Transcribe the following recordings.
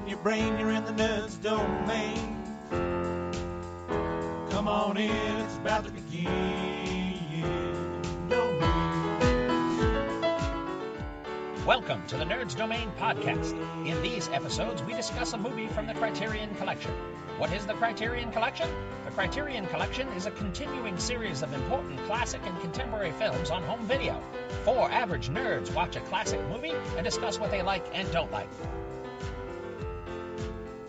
in your brain, you're in the nerds domain. Come on in, it's about to begin. Welcome to the Nerds Domain podcast. In these episodes, we discuss a movie from the Criterion Collection. What is the Criterion Collection? The Criterion Collection is a continuing series of important classic and contemporary films on home video. Four average nerds watch a classic movie and discuss what they like and don't like.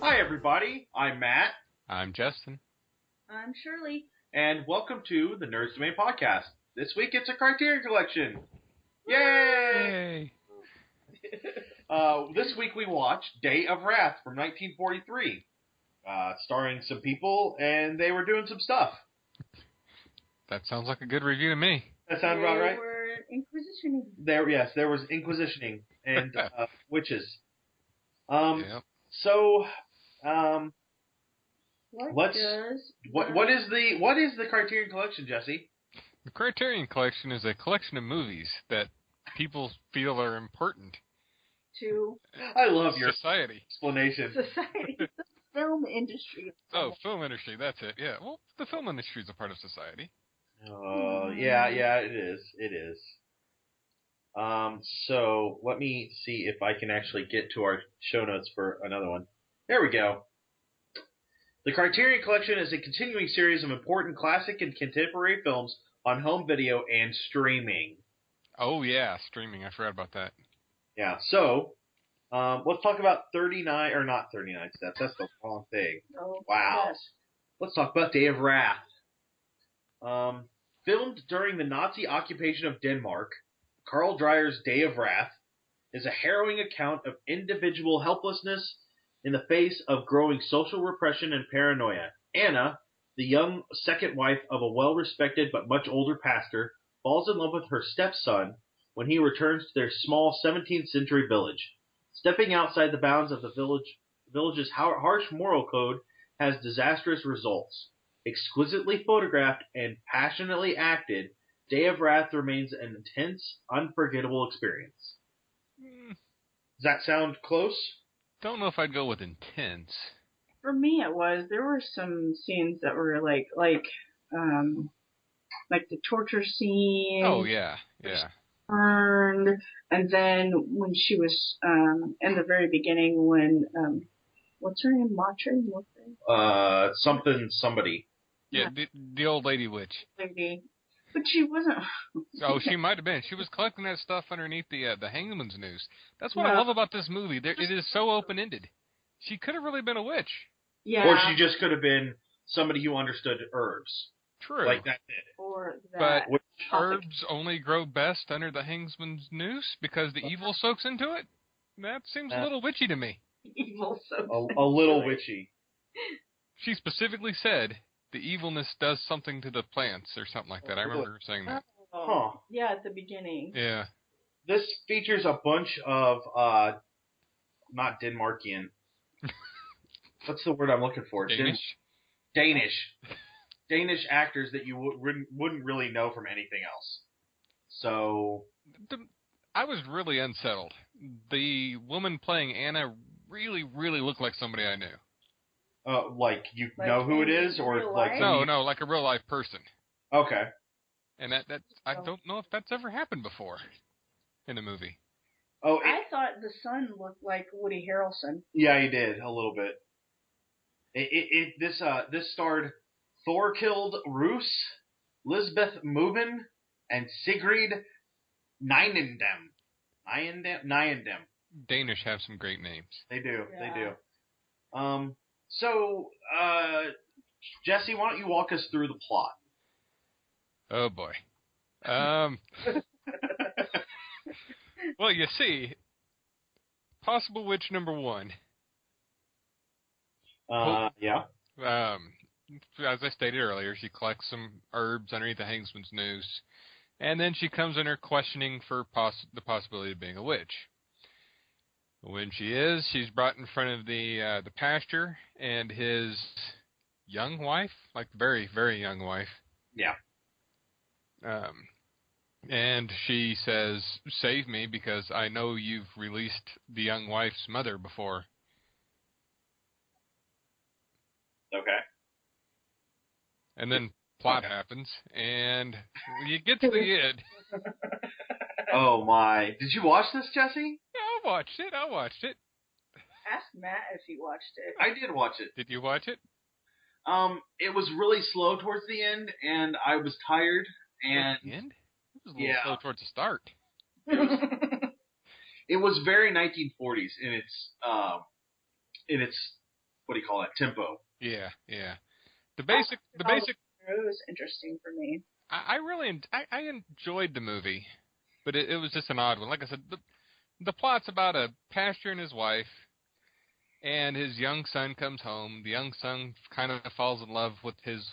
Hi, everybody. I'm Matt. I'm Jestin. I'm Shirley. And welcome to the Nerds Domain podcast. This week it's a Criterion Collection. Yay! This week we watched Day of Wrath from 1943, starring some people, and they were doing some stuff. That sounds like a good review to me. That sounds about right? They were inquisitioning. There was inquisitioning and witches. Yep. So, what is the Criterion Collection, Jesse? The Criterion Collection is a collection of movies that people feel are important to I love your society. Explanation. Society, the film industry. Oh, film industry. That's it. Yeah. Well, the film industry is a part of society. Yeah, it is. It is. So let me see if I can actually get to our show notes for another one. There we go. The Criterion Collection is a continuing series of important classic and contemporary films on home video and streaming. Oh, yeah, streaming. I forgot about that. Yeah, so let's talk about 39, or not 39 Steps. That's the wrong thing. Oh, wow. Yes. Let's talk about Day of Wrath. Filmed during the Nazi occupation of Denmark, Carl Dreyer's Day of Wrath is a harrowing account of individual helplessness in the face of growing social repression and paranoia. Anna, the young second wife of a well-respected but much older pastor, falls in love with her stepson when he returns to their small 17th century village. Stepping outside the bounds of the village's harsh moral code has disastrous results. Exquisitely photographed and passionately acted, Day of Wrath remains an intense, unforgettable experience. Does that sound close? Don't know if I'd go with intense. For me, it was. There were some scenes that were like the torture scene. Oh, yeah. Burned, and then when she was in the very beginning, when what's her name? Matrin? What's her name? Somebody. Yeah, the old lady witch. Lady. But she wasn't. Oh, she might have been. She was collecting that stuff underneath the hangman's noose. That's what I love about this movie. It is so open-ended. She could have really been a witch. Yeah. Or she just could have been somebody who understood herbs. True. Like that's it. Or that. But herbs only grow best under the hangman's noose because the evil soaks into it? That seems a little witchy to me. Evil soaks a little witchy. She specifically said the evilness does something to the plants or something like that. I remember her saying that. Oh, yeah, at the beginning. Yeah. This features a bunch of, not Denmarkian. What's the word I'm looking for? Danish actors that you wouldn't really know from anything else. So I was really unsettled. The woman playing Anna really, really looked like somebody I knew. Like you know who it is, or like no, like a real life person. Okay. And that I don't know if that's ever happened before in a movie. Oh, I thought the son looked like Woody Harrelson. Yeah, he did a little bit. This starred Thorkild Roos, Lisbeth Mubin, and Sigrid Nyenendem. Danish have some great names. They do. Yeah. They do. So, Jesse, why don't you walk us through the plot? Oh boy. Well, you see, possible witch number one. Yeah. As I stated earlier, she collects some herbs underneath the hangman's noose, and then she comes in her questioning for the possibility of being a witch. When she is, she's brought in front of the pastor and his young wife, like very, very young wife. Yeah. And she says, "Save me, because I know you've released the young wife's mother before." And then plot happens, and you get to the end. Oh my! Did you watch this, Jesse? Yeah, I watched it. Ask Matt if he watched it. I did watch it. Did you watch it? It was really slow towards the end, and I was tired. And the end? It was a little slow towards the start. It was very 1940s in its what do you call it, tempo. Yeah. The basic. It was interesting for me. I really enjoyed the movie, but it was just an odd one. Like I said, the plot's about a pastor and his wife, and his young son comes home. The young son kind of falls in love with his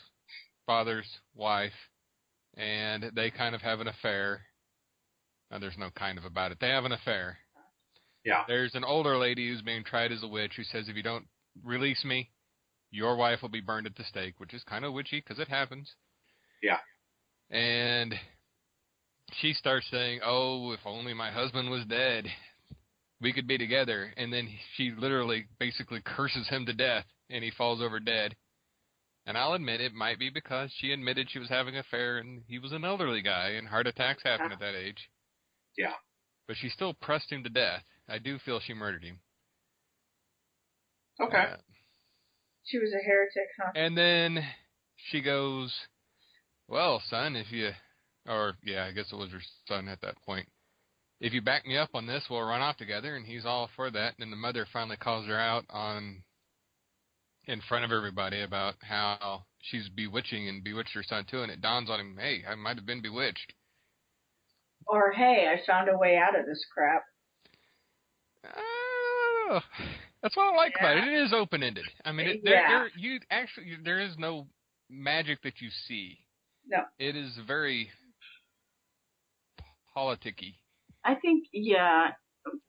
father's wife, and they kind of have an affair. Now, there's no kind of about it. They have an affair. Yeah. There's an older lady who's being tried as a witch who says, if you don't release me, your wife will be burned at the stake, which is kind of witchy because it happens. Yeah. And she starts saying, oh, if only my husband was dead, we could be together. And then she literally basically curses him to death, and he falls over dead. And I'll admit it might be because she admitted she was having an affair, and he was an elderly guy, and heart attacks happen at that age. Yeah. But she still pressed him to death. I do feel she murdered him. Okay. She was a heretic, huh? And then she goes, well, son, I guess it was her son at that point. If you back me up on this, we'll run off together, and he's all for that. And the mother finally calls her out in front of everybody about how she's bewitched her son too, and it dawns on him, hey, I might have been bewitched. Or, hey, I found a way out of this crap. Oh, that's what I like about it. It is open-ended. I mean, there is no magic that you see. No. It is very politicky. I think, yeah.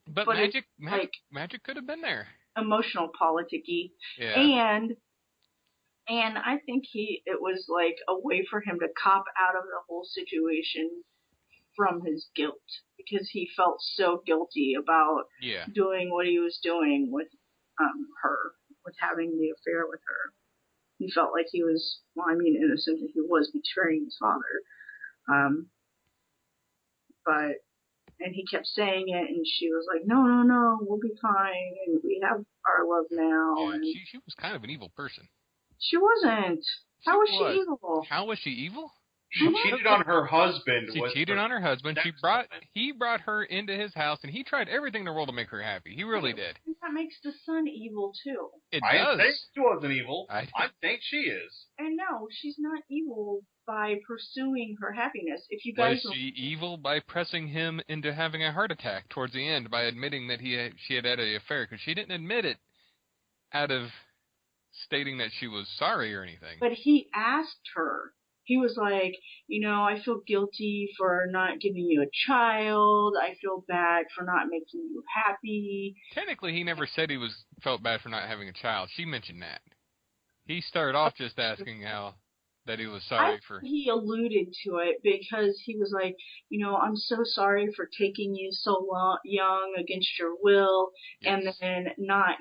But magic could have been there. Emotional politicky. Yeah. And I think it was like a way for him to cop out of the whole situation from his guilt, because he felt so guilty about doing what he was doing with her, with having the affair with her. He felt like he was, innocent, and he was betraying his father. And he kept saying it, and she was like, no, we'll be fine, and we have our love now. Yeah, and she was kind of an evil person. She wasn't. How was she evil? How was she evil? She cheated on her husband. She cheated on her husband. He brought her into his house, and he tried everything in the world to make her happy. He really did. That makes the son evil, too. I didn't think she wasn't evil. I think she is. And no, she's not evil by pursuing her happiness. If you guys was she evil by pressing him into having a heart attack towards the end by admitting that she had an affair? Because she didn't admit it out of stating that she was sorry or anything. But he asked her. He was like, I feel guilty for not giving you a child. I feel bad for not making you happy. Technically, he never said felt bad for not having a child. She mentioned that. He started off just asking that he was sorry for. He alluded to it because he was like, I'm so sorry for taking you so young against your will, and then not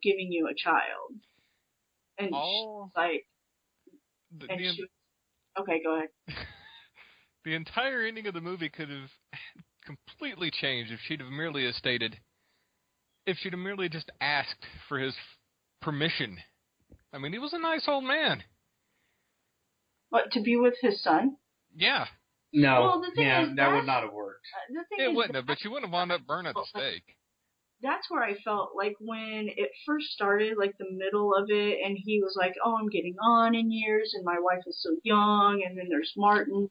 giving you a child. And she's like. Okay, go ahead. The entire ending of the movie could have completely changed if she'd have merely just asked for his permission. I mean, he was a nice old man. What, to be with his son? Yeah. No. Well, the thing is that would not have worked. It wouldn't have, but she wouldn't have wound up burned at the stake. That's where I felt like when it first started, like the middle of it, and he was like, oh, I'm getting on in years, and my wife is so young, and then there's Martin,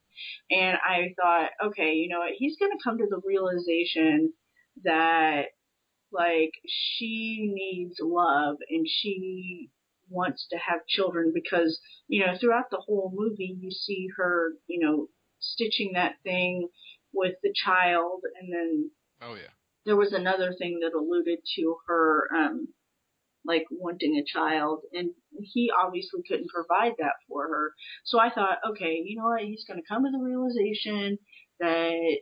and I thought, okay, you know what, he's going to come to the realization that, like, she needs love, and she wants to have children, because, throughout the whole movie, you see her, stitching that thing with the child, and then... Oh, yeah. There was another thing that alluded to her, wanting a child, and he obviously couldn't provide that for her. So I thought, okay, you know what, he's going to come to the realization that,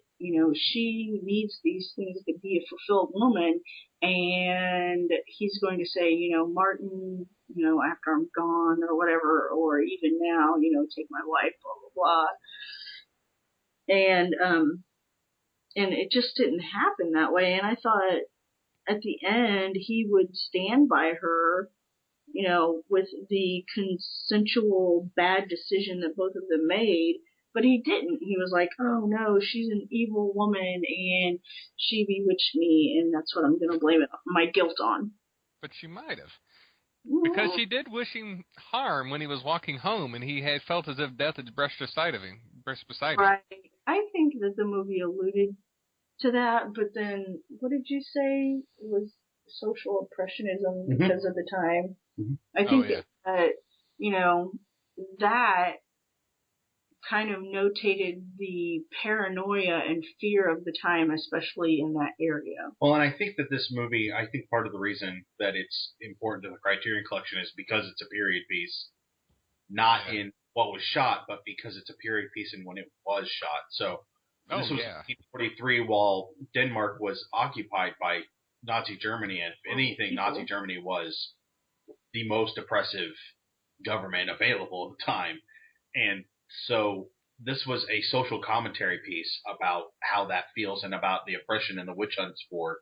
she needs these things to be a fulfilled woman, and he's going to say, Martin, after I'm gone or whatever, or even now, take my wife, blah, blah, blah. And it just didn't happen that way. And I thought at the end he would stand by her, with the consensual bad decision that both of them made. But he didn't. He was like, oh no, she's an evil woman and she bewitched me, and that's what I'm going to blame my guilt on. But she might have. Because she did wish him harm when he was walking home, and he had felt as if death had brushed beside him. Right. I think that the movie alluded to that, but then what did you say was social oppressionism because of the time? Mm-hmm. I think that, that kind of notated the paranoia and fear of the time, especially in that area. Well, and I think that this movie, part of the reason that it's important to the Criterion Collection is because it's a period piece, not in what was shot, but because it's a period piece in when it was shot. So this was 1943 while Denmark was occupied by Nazi Germany, and if anything, Nazi Germany was the most oppressive government available at the time. And so this was a social commentary piece about how that feels and about the oppression and the witch hunts for,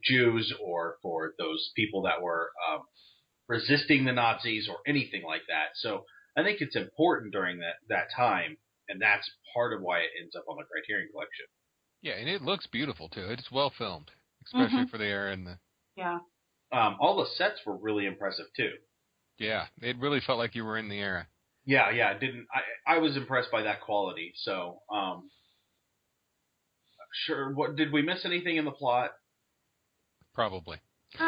Jews or for those people that were resisting the Nazis or anything like that. So I think it's important during that time, and that's part of why it ends up on the Criterion Collection. Yeah, and it looks beautiful too. It's well filmed, especially for the era and the. Yeah. All the sets were really impressive too. Yeah, it really felt like you were in the era. Yeah, I was impressed by that quality. So, sure. What did we miss anything in the plot? Probably. The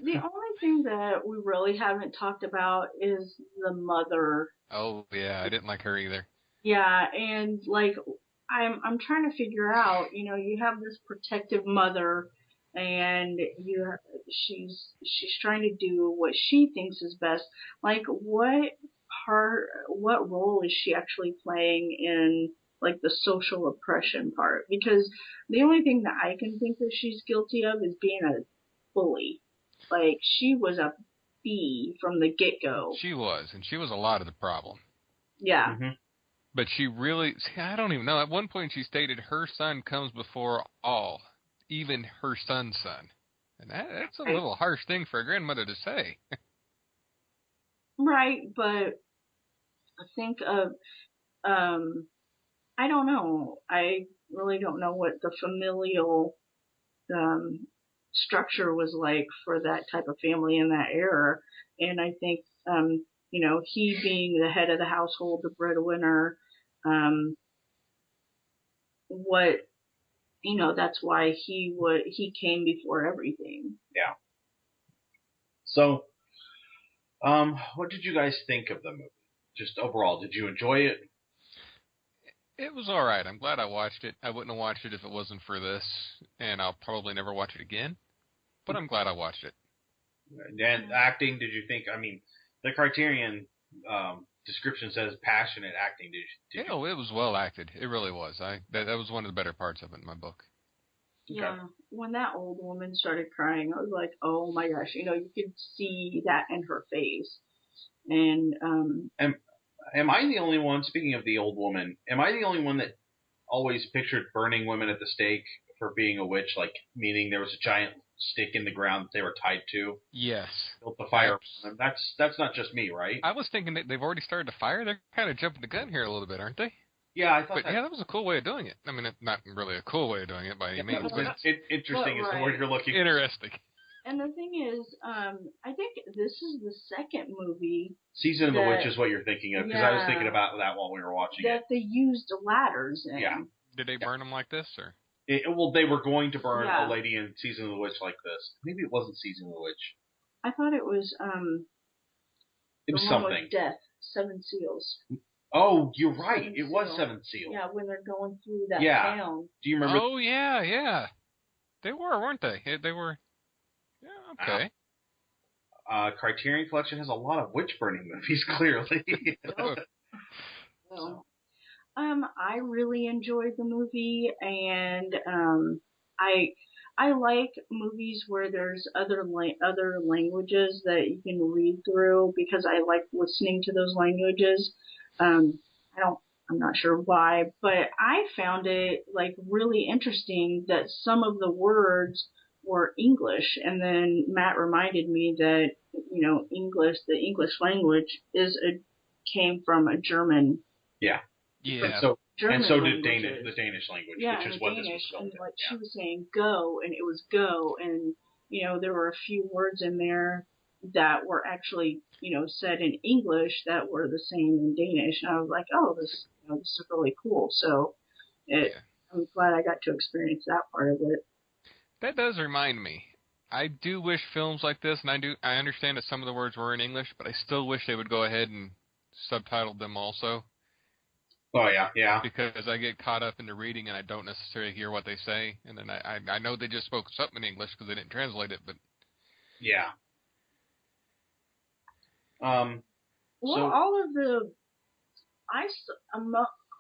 only thing that we really haven't talked about is the mother. Oh yeah, I didn't like her either. Yeah, and I'm trying to figure out, you have this protective mother, and she's trying to do what she thinks is best. What role is she actually playing in the social oppression part? Because the only thing that I can think that she's guilty of is being a bully. She was a bee from the get-go. She was, and she was a lot of the problem. Yeah. Mm-hmm. But she really, I don't even know. At one point she stated her son comes before all, even her son's son. And that's a little harsh thing for a grandmother to say. Right, but think of, I don't know. I really don't know what the familial structure was like for that type of family in that era. And I think, he being the head of the household, the breadwinner, that's why he came before everything. Yeah. So, what did you guys think of the movie? Just overall, did you enjoy it? It was all right. I'm glad I watched it. I wouldn't have watched it if it wasn't for this, and I'll probably never watch it again. But I'm glad I watched it. And acting, did you think? I mean, the Criterion description says passionate acting. Did you? It was well acted. It really was. That was one of the better parts of it in my book. Yeah, when that old woman started crying, I was like, oh my gosh, you could see that in her face. And am I the only one, speaking of the old woman, am I the only one that always pictured burning women at the stake for being a witch, meaning there was a giant stick in the ground that they were tied to? Yes. Built the fire. That's not just me, right? I was thinking that they've already started to fire. They're kind of jumping the gun here a little bit, aren't they? Yeah, I thought but that was a cool way of doing it. I mean, not really a cool way of doing it by any means, but it's interesting is the word you're looking for. Interesting. And the thing is, I think this is the second movie. Season of the Witch is what you're thinking of, because I was thinking about that while we were watching that they used ladders in. Yeah. Did they burn them like this, or? They were going to burn a lady in Season of the Witch like this. Maybe it wasn't Season of the Witch. I thought it was. It was something. With Death, Seven Seals. Oh, you're right. It was Seven Seals. Yeah, when they're going through that town. Do you remember? Oh yeah. They were, weren't they? They were. Yeah. Okay. Criterion Collection has a lot of witch burning movies. Clearly. Well, I really enjoyed the movie, and I like movies where there's other languages that you can read through because I like listening to those languages. Um, I'm not sure why, but I found it like really interesting that some of the words were English, and then Matt reminded me that the English language came from a German. Yeah. Yeah. So German and so did languages. the Danish language, Yeah, which and is the what Danish, this was filmed and in. like Yeah. she was saying go, and it was go, and there were a few words in there that were actually said in English that were the same in Danish, and I was like, oh, this is really cool. So I'm glad I got to experience that part of it. That does remind me. I do wish films like this, and I understand that some of the words were in English, but I still wish they would go ahead and subtitle them also. Oh yeah. Because I get caught up into reading and I don't necessarily hear what they say, and then I know they just spoke something in English because they didn't translate it, but yeah. All of the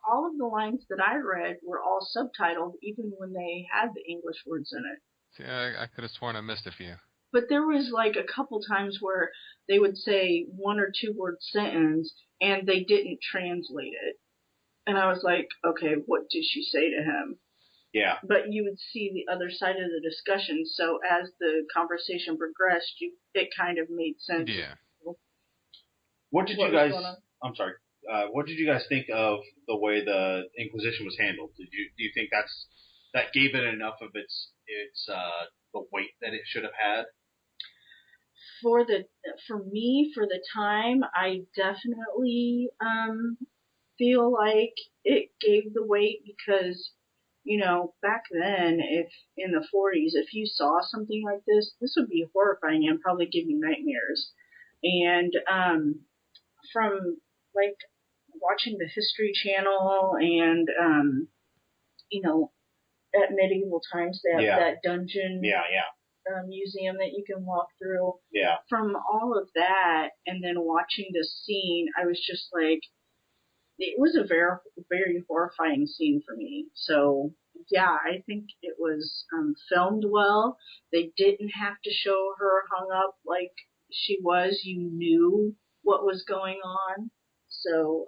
all of the lines that I read were all subtitled, even when they had the English words in it. see, I could have sworn I missed a few. But there was like a couple times where they would say one or two word sentence and they didn't translate it. And I was like, okay, what did she say to him? Yeah. But you would see the other side of the discussion. So as the conversation progressed, it kind of made sense. Yeah. What did you guys? I'm sorry. What did you guys think of the way the Inquisition was handled? Do you think that gave it enough of its the weight that it should have had? For me, for the time, I definitely feel like it gave the weight because, back then, if in the 40s, if you saw something like this would be horrifying and probably give you nightmares. And from like watching the History Channel and at medieval times they have that dungeon museum that you can walk through. Yeah. From all of that and then watching this scene, I was just like, it was a very, very horrifying scene for me. So yeah, I think it was filmed well. They didn't have to show her hung up like she was. You knew what was going on. So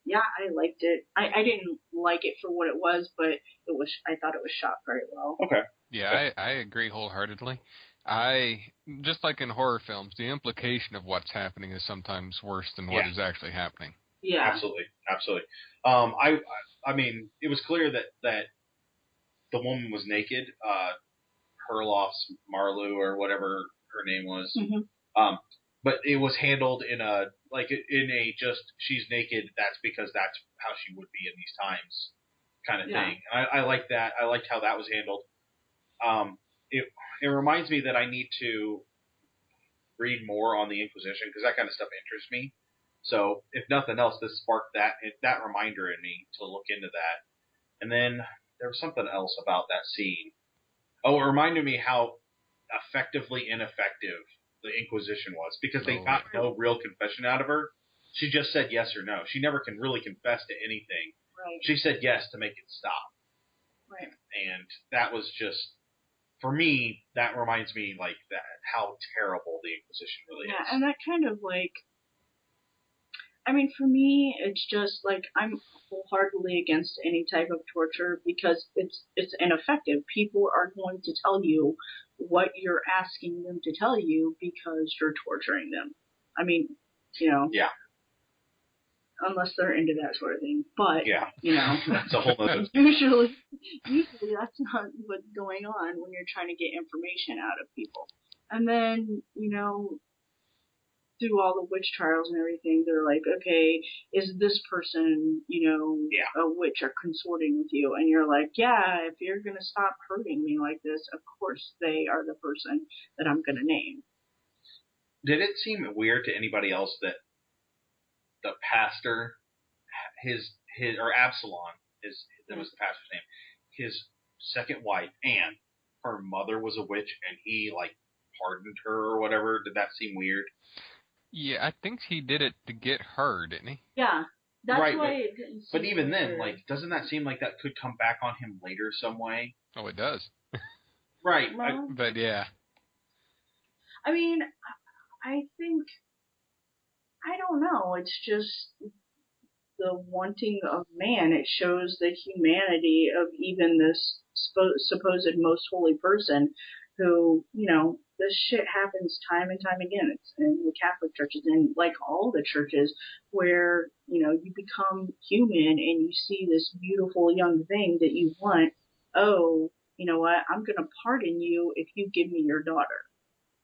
yeah, I liked it. I didn't like it for what it was, but I thought it was shot very well. Okay. Yeah, I agree wholeheartedly. Just like in horror films, the implication of what's happening is sometimes worse than what is actually happening. Yeah. Absolutely. I mean, it was clear that the woman was naked. Herlof's Marlu or whatever her name was. Mm-hmm. But it was handled in a just she's naked. That's because that's how she would be in these times, kind of thing. And I like that. I liked how that was handled. It reminds me that I need to read more on the Inquisition because that kind of stuff interests me. So if nothing else, this sparked that reminder in me to look into that. And then there was something else about that scene. Oh, it reminded me how effectively ineffective the Inquisition was because they got no real confession out of her. She just said yes or no. She never can really confess to anything. Right. She said yes to make it stop. Right. And that was just, for me, that reminds me like that how terrible the Inquisition really is. Yeah, and that kind of like, I mean, for me, it's just like I'm wholeheartedly against any type of torture because it's ineffective. People are going to tell you what you're asking them to tell you because you're torturing them. I mean, Yeah. Unless they're into that sort of thing. But, that's a whole other usually that's not what's going on when you're trying to get information out of people. And then, through all the witch trials and everything, they're like, okay, is this person, a witch or consorting with you? And you're like, yeah, if you're going to stop hurting me like this, of course they are the person that I'm going to name. Did it seem weird to anybody else that the pastor, or Absalom, that was the pastor's name, his second wife, Anne, her mother was a witch and he pardoned her or whatever? Did that seem weird? Yeah, I think he did it to get her, didn't he? Yeah. That's Right, why it didn't seem But even then, weird. like, doesn't that seem like that could come back on him later some way? Oh, it does. Right. Well, But yeah. I mean, I think, I don't know, it's just the wanting of man. It shows the humanity of even this supposed most holy person who, this shit happens time and time again. It's in the Catholic churches and like all the churches where, you become human and you see this beautiful young thing that you want. Oh, you know what? I'm going to pardon you if you give me your daughter.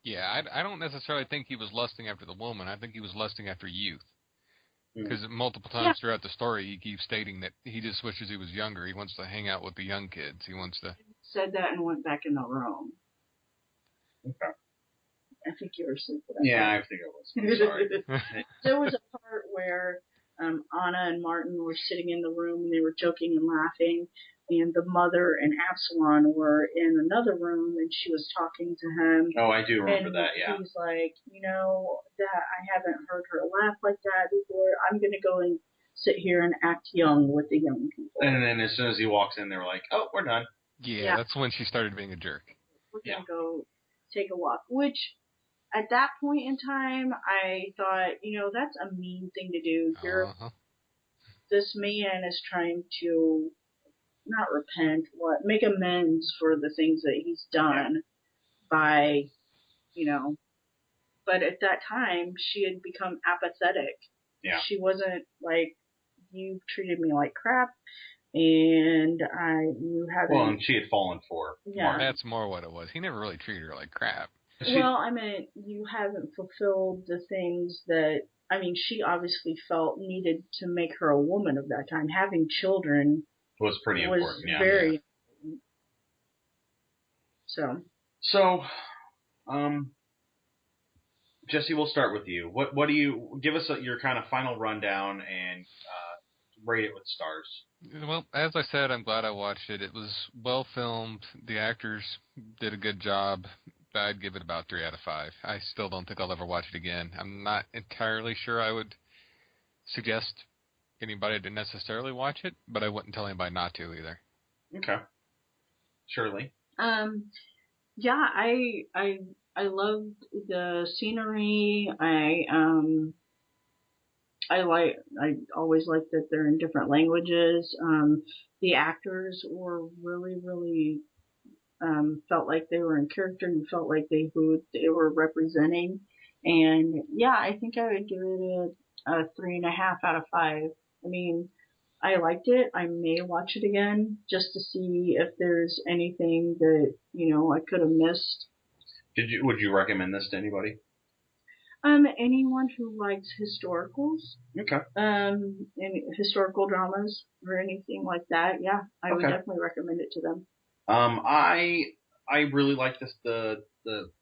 Yeah, I don't necessarily think he was lusting after the woman. I think he was lusting after youth. Because multiple times throughout the story, he keeps stating that he just wishes he was younger. He wants to hang out with the young kids. He wants to... Said that and went back in the room. Okay. I think you were asleep for that. Yeah, I think I was. I'm sorry. There was a part where Anna and Martin were sitting in the room and they were joking and laughing, and the mother and Absalom were in another room and she was talking to him. Oh, I do remember and that, yeah. He's like, that I haven't heard her laugh like that before. I'm going to go and sit here and act young with the young people. And then as soon as he walks in, they were like, oh, we're done. Yeah, that's when she started being a jerk. We're going to go take a walk, which at that point in time, I thought, that's a mean thing to do. This man is trying to not repent, make amends for the things that he's done by, but at that time she had become apathetic. Yeah. She wasn't like, you treated me like crap and you haven't. Well, and she had fallen for Martin. That's more what it was. He never really treated her like crap. Well, I mean, you haven't fulfilled the things that, she obviously felt needed to make her a woman of that time. Having children was pretty important. Yeah. Very important. So, Jesse, we'll start with you. What do you give us your kind of final rundown and rate it with stars? Well, as I said, I'm glad I watched it. It was well filmed. The actors did a good job. I'd give it about 3 out of 5. I still don't think I'll ever watch it again. I'm not entirely sure I would suggest anybody to necessarily watch it, but I wouldn't tell anybody not to either. Okay. Shirley? Yeah, I loved the scenery. I always like that they're in different languages. The actors were really, really felt like they were in character and felt like who they were representing. And yeah, I think I would give it a 3.5 out of 5. I liked it. I may watch it again just to see if there's anything that, I could have missed. Would you recommend this to anybody? Anyone who likes historicals. Okay. And historical dramas or anything like that. Yeah, I would definitely recommend it to them. I really liked the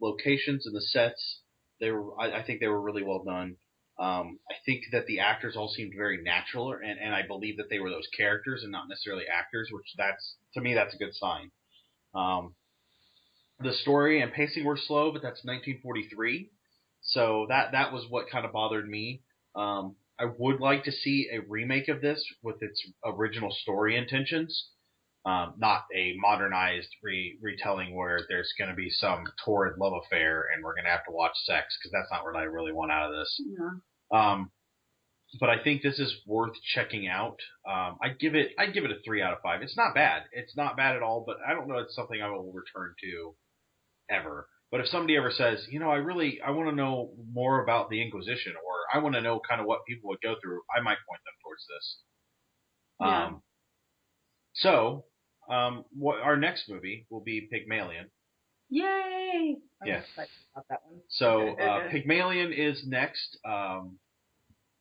locations and the sets. I think they were really well done. I think that the actors all seemed very natural, and I believe that they were those characters and not necessarily actors, which to me that's a good sign. The story and pacing were slow, but that's 1943, so that was what kind of bothered me. I would like to see a remake of this with its original story intentions. Not a modernized retelling where there's going to be some torrid love affair and we're going to have to watch sex, because that's not what I really want out of this. Yeah. But I think this is worth checking out. I'd give it a 3 out of 5. It's not bad. It's not bad at all, but I don't know it's something I will return to ever. But if somebody ever says, I want to know more about the Inquisition, or I want to know kind of what people would go through, I might point them towards this. Yeah. So, what our next movie will be Pygmalion. Yay! Yes. I'm excited about that one. So, Pygmalion is next.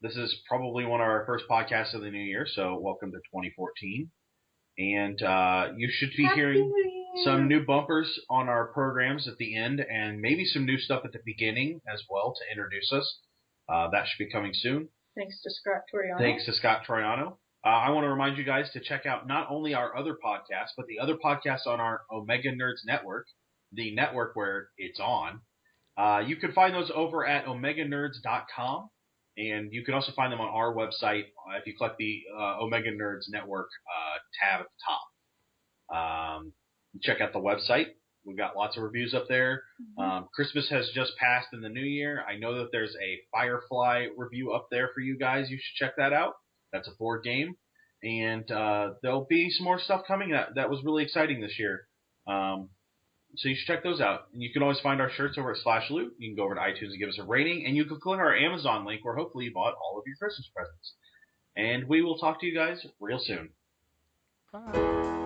This is probably one of our first podcasts of the new year, so welcome to 2014. And you should be hearing some new bumpers on our programs at the end, and maybe some new stuff at the beginning as well to introduce us. That should be coming soon. Thanks to Scott Troiano. I want to remind you guys to check out not only our other podcasts, but the other podcasts on our Omega Nerds Network, the network where it's on. You can find those over at omeganerds.com. And you can also find them on our website if you click the Omega Nerds Network tab at the top. Check out the website. We've got lots of reviews up there. Christmas has just passed in the new year. I know that there's a Firefly review up there for you guys. You should check that out. That's a board game. And there'll be some more stuff coming that was really exciting this year. So you should check those out. And you can always find our shirts over at /Loot. You can go over to iTunes and give us a rating. And you can click our Amazon link where hopefully you bought all of your Christmas presents. And we will talk to you guys real soon. Bye.